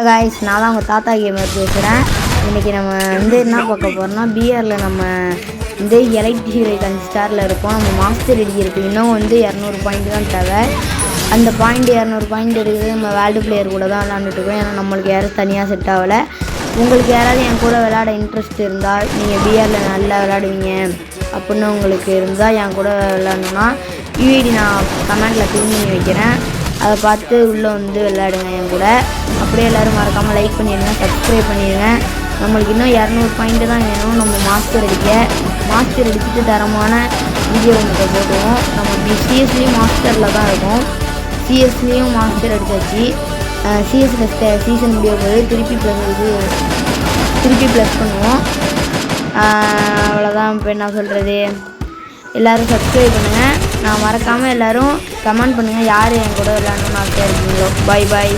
Guys நான் தான் உங்கள் தாத்தா கேமர் பேசுகிறேன். இன்றைக்கி நம்ம என்ன பார்க்க போகிறோம்னா பிஆரில் நம்ம எலைட் ஹீரோய்க்கு 5 ஸ்டாரில் இருக்கோம். நம்ம மாஸ்டர் அடிக்கிறதுக்கு இன்னும் 200 பாயிண்ட் தான் தேவை. அந்த பாயிண்ட் 200 பாயிண்ட் எடுக்கிறது நம்ம வேர்ல்டு பிளேயர் கூட தான் விளாண்டுட்டுருக்கோம். ஏன்னா நம்மளுக்கு யாரும் தனியாக செட் ஆகலை. உங்களுக்கு யாராவது என் கூட விளையாட இன்ட்ரெஸ்ட் இருந்தால், நீங்கள் பிஆரில் நல்லா விளையாடுவீங்க அப்படின்னு உங்களுக்கு இருந்தால் என் கூட விளையாடணுன்னா யூஐடி நான் கமெண்டில் பின் பண்ணி வைக்கிறேன். அதை பார்த்து உள்ளே விளையாடுங்க என் கூட. அப்படியே எல்லோரும் மறக்காமல் லைக் பண்ணிடுங்க, சப்ஸ்கிரைப் பண்ணிடுங்க. நம்மளுக்கு இன்னும் 200 பாயிண்ட்டு தான் வேணும். நம்ம மாஸ்டர் அடிச்சுட்டு தரமான வீடியோ உங்களுக்கு போடுவோம். நம்ம சிஎஸ்லேயும் மாஸ்டரில் தான் இருக்கும். சிஎஸ்லேயும் மாஸ்டர் அடித்தாச்சு. சிஎஸ்சில் சீசன் முடிய போது திருப்பி ப்ளஸ் பண்ணுவோம். அவ்வளோதான். இப்போ என்ன சொல்கிறது, எல்லோரும் சப்ஸ்கிரைப் பண்ணுங்கள். நான் மறக்காமல் எல்லோரும் கமெண்ட் பண்ணுங்கள் யார் என் கூட விளையாடணும்னு ஆசையாக இருக்கீங்களோ. பாய்.